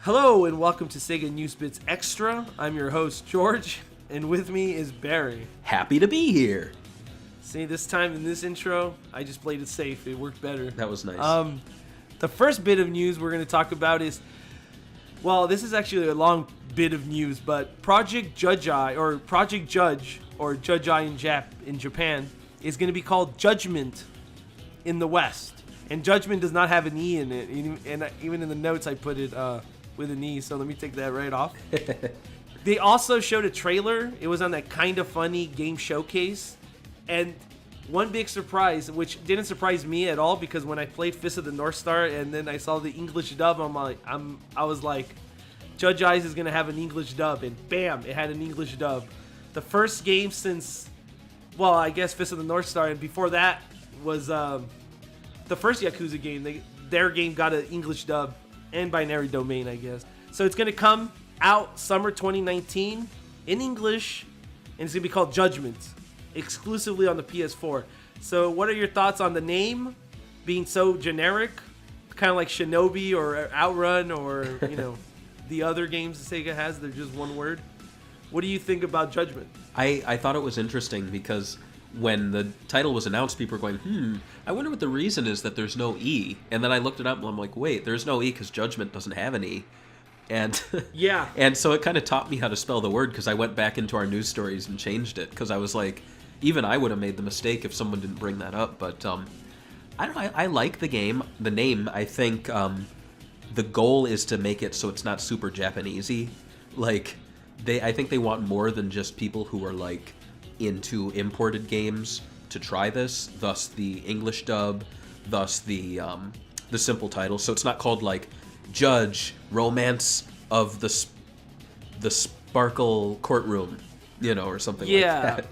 Hello and welcome to SEGA News Bits Extra. I'm your host, George, and with me is Barry. Happy to be here. See, this time in this intro, I just played it safe. It worked better. That was nice. The first bit of news we're going to talk about is, well, this is actually a long bit of news, but Project Judge Eye or Judge Eye in Japan is going to be called Judgment in the West. And Judgment does not have an E in it. And even in the notes, I put it with an E, so let me take that right off. They also showed a trailer. It was on that Kind of Funny game showcase. And one big surprise, which didn't surprise me at all, because when I played Fist of the North Star and then I saw the English dub, I was like, Judge Eyes is going to have an English dub. And bam, it had an English dub. The first game since, well, I guess Fist of the North Star, and before that was the first Yakuza game. Their game got an English dub and binary domain, I guess. So it's going to come out summer 2019 in English, and it's going to be called Judgment, exclusively on the PS4. So what are your thoughts on the name being so generic, kind of like Shinobi or Outrun or, the other games Sega has? They're just one word. What do you think about Judgment? I thought it was interesting because when the title was announced, people were going, I wonder what the reason is that there's no E. And then I looked it up and I'm like, wait, there's no E because Judgment doesn't have an E. And yeah. And so it kind of taught me how to spell the word, because I went back into our news stories and changed it, because I was like, even I would have made the mistake if someone didn't bring that up. But I don't know, I like the name. I think the goal is to make it so it's not super Japanesey. Like, I think they want more than just people who are like into imported games to try this, thus the English dub, thus the simple title. So it's not called like Judge Romance of the Sparkle Courtroom, or something like that.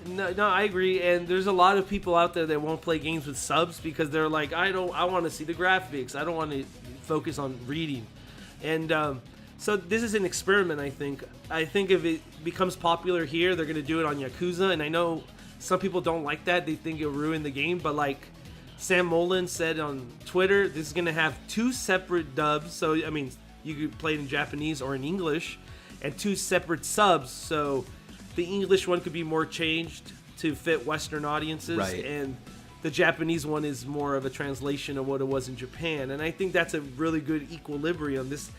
No, I agree. And there's a lot of people out there that won't play games with subs because they're like, I want to see the graphics. I don't want to focus on reading. And so this is an experiment, I think. I think if it becomes popular here, they're going to do it on Yakuza. And I know some people don't like that. They think it'll ruin the game. But like Sam Mullen said on Twitter, this is going to have two separate dubs. So, I mean, you could play it in Japanese or in English. And two separate subs. So the English one could be more changed to fit Western audiences. Right. And the Japanese one is more of a translation of what it was in Japan. And I think that's a really good equilibrium. This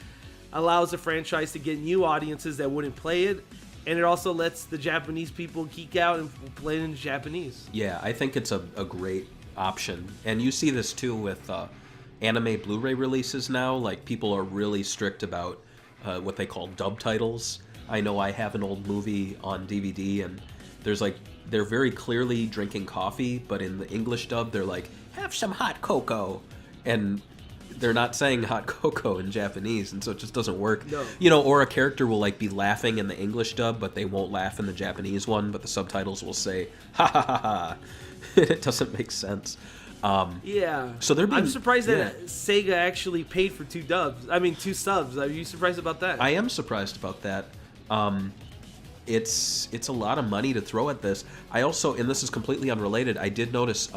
allows the franchise to get new audiences that wouldn't play it, and it also lets the Japanese people geek out and play it in Japanese. Yeah, I think it's a great option. And you see this too with anime Blu-ray releases now. Like, people are really strict about what they call dub titles. I know I have an old movie on DVD, and they're very clearly drinking coffee, but in the English dub, they're like, have some hot cocoa. And they're not saying hot cocoa in Japanese, and so it just doesn't work. No. Or a character will like be laughing in the English dub, but they won't laugh in the Japanese one, but the subtitles will say, ha ha ha ha. It doesn't make sense. Yeah. So I'm surprised that Sega actually paid for two subs. Are you surprised about that? I am surprised about that. It's a lot of money to throw at this. I also, and this is completely unrelated, I did notice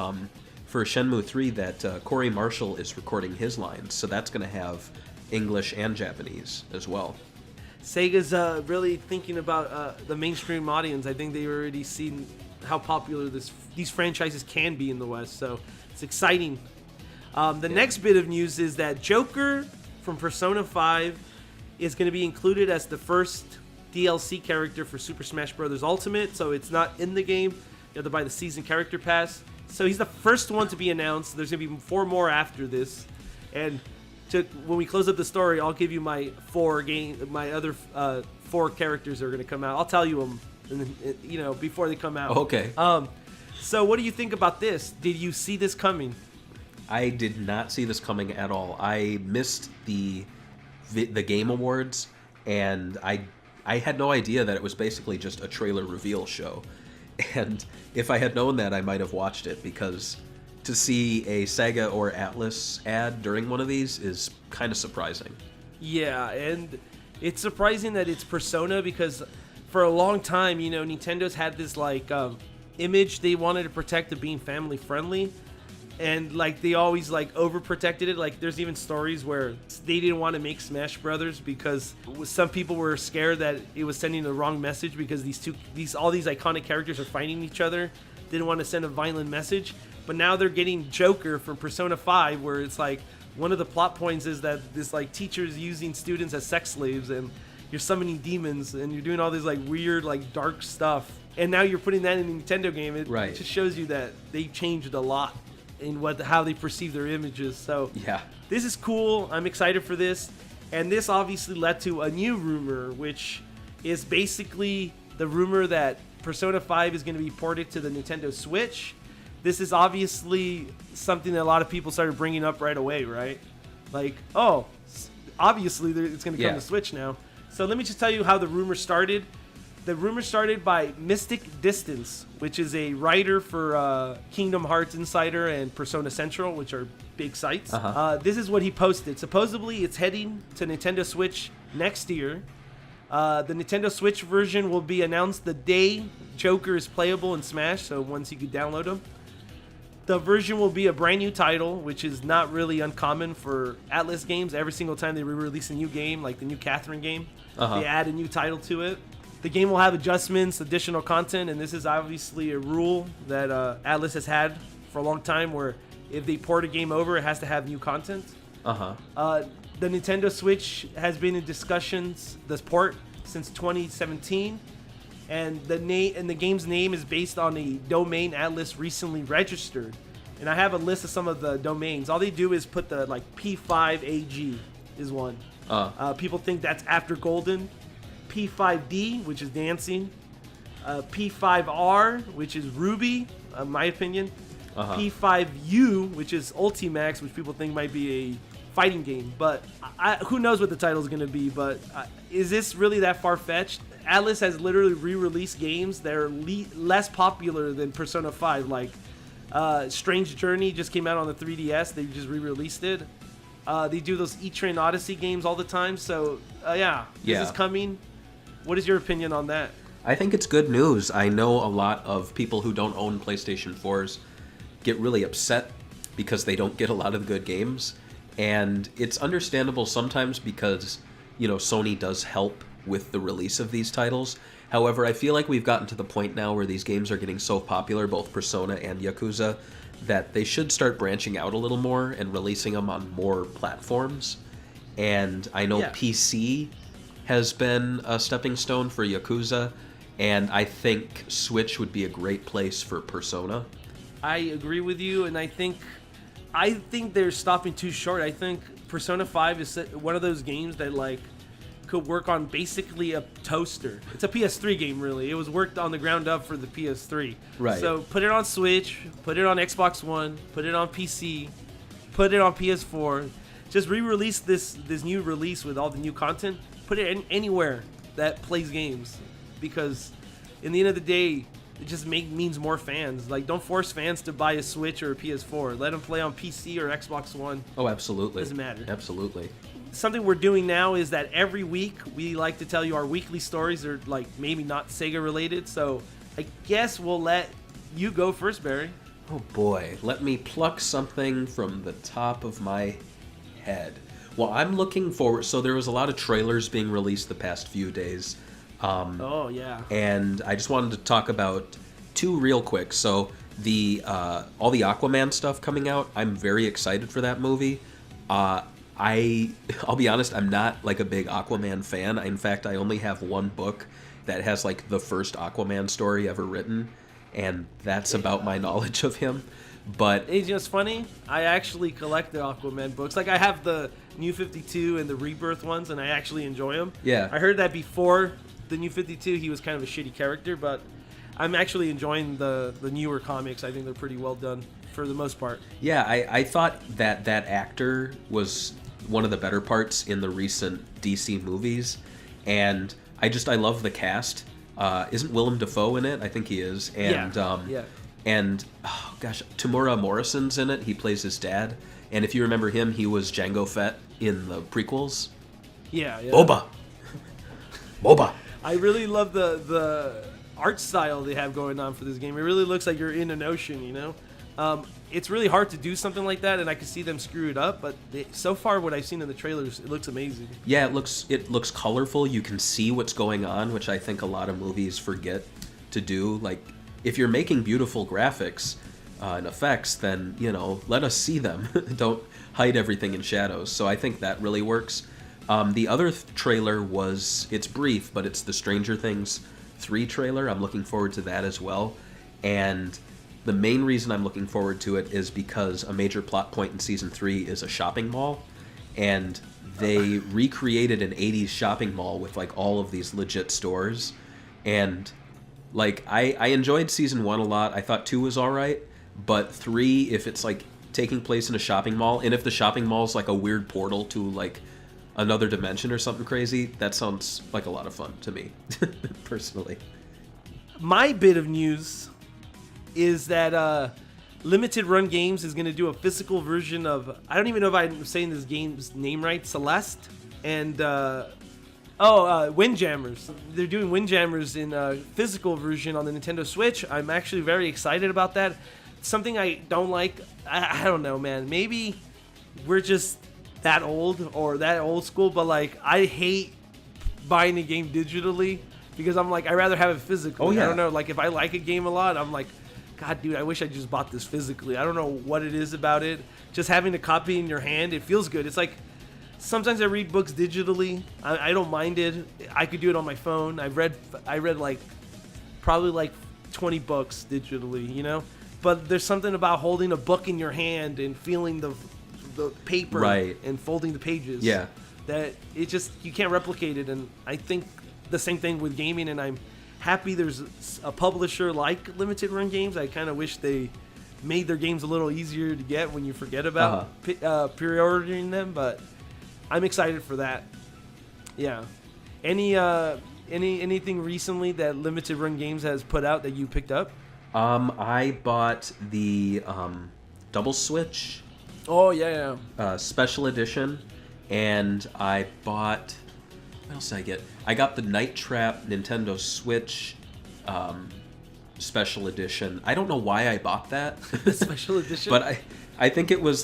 for Shenmue 3 that Corey Marshall is recording his lines, so that's going to have English and Japanese as well. Sega's really thinking about the mainstream audience. I think they've already seen how popular these franchises can be in the West, so it's exciting. Next bit of news is that Joker from Persona 5 is going to be included as the first DLC character for Super Smash Bros. Ultimate, so it's not in the game. You have to buy the season character pass. So he's the first one to be announced. There's going to be 4 more after this. And when we close up the story, I'll give you my other 4 characters that are going to come out. I'll tell you them, before they come out. Okay. So what do you think about this? Did you see this coming? I did not see this coming at all. I missed the Game Awards, and I had no idea that it was basically just a trailer reveal show. And if I had known that, I might have watched it, because to see a Sega or Atlas ad during one of these is kind of surprising. Yeah, and it's surprising that it's Persona, because for a long time, Nintendo's had this image they wanted to protect of being family friendly. and like they always like overprotected it. Like there's even stories where they didn't want to make Smash Brothers because some people were scared that it was sending the wrong message because all these iconic characters are fighting each other. Didn't want to send a violent message. But now they're getting Joker from Persona 5, where it's like one of the plot points is that this like teacher is using students as sex slaves, and you're summoning demons, and you're doing all this like weird like dark stuff. And now you're putting that in a Nintendo game. It just shows you that they changed a lot in how they perceive their images. So yeah, this is cool. I'm excited for this. And this obviously led to a new rumor, which is basically the rumor that Persona 5 is going to be ported to the Nintendo Switch. This is obviously something that a lot of people started bringing up right away, right? Like, oh, obviously it's going to come to Switch now. So let me just tell you how the rumor started. The rumor started by Mystic Distance, which is a writer for Kingdom Hearts Insider and Persona Central, which are big sites. This is what he posted. Supposedly, it's heading to Nintendo Switch next year. The Nintendo Switch version will be announced the day Joker is playable in Smash, so once you can download them. The version will be a brand new title, which is not really uncommon for Atlus games. Every single time they re-release a new game, like the new Catherine game, they add a new title to it. The game will have adjustments, additional content, and this is obviously a rule that Atlus has had for a long time, where if they port a game over, it has to have new content. The Nintendo Switch has been in discussions, this port, since 2017. And the game's name is based on a domain Atlus recently registered. And I have a list of some of the domains. All they do is put the like P5AG is one. People think that's after Golden. P5D, which is dancing. P5R, which is Ruby, in my opinion. P5U, which is Ultimax, which people think might be a fighting game. But who knows what the title is going to be. But is this really that far-fetched? Atlus has literally re-released games that are less popular than Persona 5. Like Strange Journey just came out on the 3DS. They just re-released it. They do those E-Train Odyssey games all the time. So, this is coming. What is your opinion on that? I think it's good news. I know a lot of people who don't own PlayStation 4s get really upset because they don't get a lot of good games. And it's understandable sometimes because, Sony does help with the release of these titles. However, I feel like we've gotten to the point now where these games are getting so popular, both Persona and Yakuza, that they should start branching out a little more and releasing them on more platforms. And I know PC has been a stepping stone for Yakuza, and I think Switch would be a great place for Persona. I agree with you, and I think they're stopping too short. I think Persona 5 is one of those games that could work on basically a toaster. It's a PS3 game, really. It was worked on the ground up for the PS3. Right. So put it on Switch, put it on Xbox One, put it on PC, put it on PS4. Just re-release this new release with all the new content. Put it anywhere that plays games, because in the end of the day, it just means more fans. Don't force fans to buy a Switch or a PS4. Let them play on PC or Xbox One. Oh, absolutely. Doesn't matter. Absolutely. Something we're doing now is that every week we like to tell you our weekly stories. They're maybe not Sega related, so I guess we'll let you go first, Barry. Oh boy, let me pluck something from the top of my head. Well, I'm looking forward. So there was a lot of trailers being released the past few days. Oh yeah. And I just wanted to talk about two real quick. So all the Aquaman stuff coming out, I'm very excited for that movie. I'll be honest, I'm not a big Aquaman fan. In fact, I only have one book that has the first Aquaman story ever written, and that's about my knowledge of him. But it's funny. I actually collect the Aquaman books. I have the New 52 and the Rebirth ones, and I actually enjoy them. Yeah. I heard that before the New 52, he was kind of a shitty character, but I'm actually enjoying the newer comics. I think they're pretty well done for the most part. Yeah, I thought that actor was one of the better parts in the recent DC movies, and I love the cast. Isn't Willem Dafoe in it? I think he is. And yeah. And oh gosh, Tamura Morrison's in it. He plays his dad. And if you remember him, he was Jango Fett in the prequels. Yeah. Boba. I really love the art style they have going on for this game. It really looks like you're in an ocean, It's really hard to do something like that, and I can see them screw it up. But so far, what I've seen in the trailers, it looks amazing. Yeah, it looks colorful. You can see what's going on, which I think a lot of movies forget to do. Like, if you're making beautiful graphics and effects, then, you know, let us see them. Don't hide everything in shadows. So I think that really works. The other trailer it's brief, but it's the Stranger Things 3 trailer. I'm looking forward to that as well. And the main reason I'm looking forward to it is because a major plot point in season 3 is a shopping mall. And they recreated an 80s shopping mall with like all of these legit stores. And like, I enjoyed season 1 a lot. I thought 2 was all right. But 3, if it's like taking place in a shopping mall, and if the shopping mall's like a weird portal to like another dimension or something crazy, that sounds like a lot of fun to me, personally. My bit of news is that Limited Run Games is going to do a physical version of, I don't even know if I'm saying this game's name right, Celeste, and Windjammers. They're doing Windjammers in a physical version on the Nintendo Switch. I'm actually very excited about that. Something I don't like, I don't know, man. Maybe we're just that old or that old school, but like, I hate buying a game digitally because I'm like, I'd rather have it physically. Oh, yeah. I don't know, like if I like a game a lot, I'm like, God, dude, I wish I just bought this physically. I don't know what it is about it. Just having a copy in your hand, it feels good. It's like, sometimes I read books digitally. I don't mind it. I could do it on my phone. I read like probably like 20 books digitally, you know? But there's something about holding a book in your hand and feeling the paper right. and folding the pages. Yeah. That it just, you can't replicate it. And I think the same thing with gaming, and I'm happy there's a publisher like Limited Run Games. I kind of wish they made their games a little easier to get when you forget about pre-ordering them, but I'm excited for that. Yeah. Anything recently that Limited Run Games has put out that you picked up? I bought the Double Switch. Oh, yeah. Special edition, and I bought, what else did I get? I got the Night Trap Nintendo Switch special edition. I don't know why I bought that. Special edition? But I think it was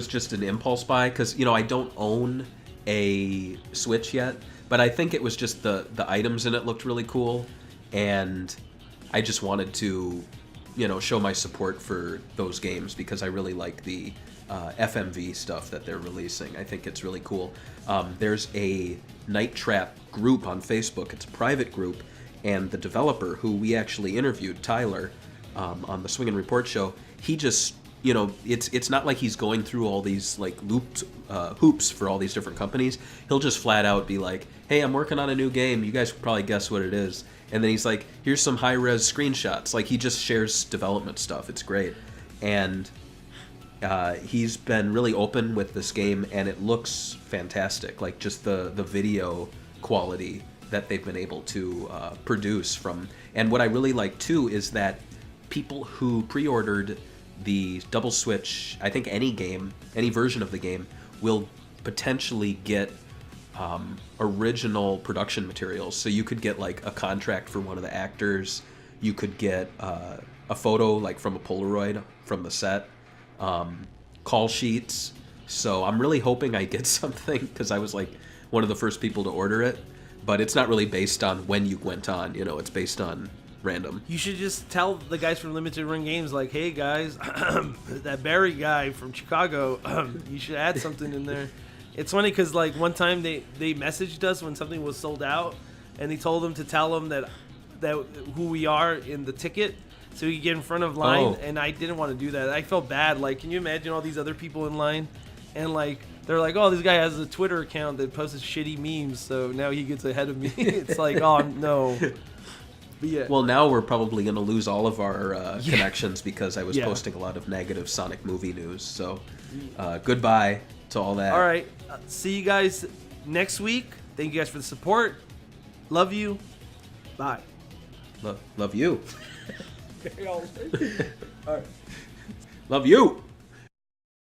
just an impulse buy, because, you know, I don't own a Switch yet, but I think it was just the items in it looked really cool, and I just wanted to, you know, show my support for those games because I really like the FMV stuff that they're releasing. I think it's really cool. There's a Night Trap group on Facebook. It's a private group, and the developer, who we actually interviewed, Tyler, on the Swing and Report show, he just, you know, it's not like he's going through all these like hoops for all these different companies. He'll just flat out be like, hey, I'm working on a new game. You guys could probably guess what it is. And then he's like, here's some high-res screenshots. Like, he just shares development stuff. It's great. And he's been really open with this game, and it looks fantastic. Like, just the video quality that they've been able to produce from. And what I really like, too, is that people who pre-ordered the Double Switch, I think any game, any version of the game, will potentially get original production materials. So you could get like a contract for one of the actors. You could get a photo like from a Polaroid from the set, call sheets. So I'm really hoping I get something, because I was like one of the first people to order it. But it's not really based on when you went on, you know, it's based on random. You should just tell the guys from Limited Run Games, like, hey guys, that Barry guy from Chicago, you should add something in there. It's funny because like one time they messaged us when something was sold out, and they told them to tell them that who we are in the ticket, so we could get in front of line. And I didn't want to do that. I felt bad. Like, can you imagine all these other people in line, and like they're like, oh, this guy has a Twitter account that posts shitty memes, so now he gets ahead of me. It's like, oh no. But yeah. Well, now we're probably going to lose all of our connections because I was posting a lot of negative Sonic movie news. So goodbye to all that. All right. See you guys next week. Thank you guys for the support. Love you. Bye. Love you. All right. Love you.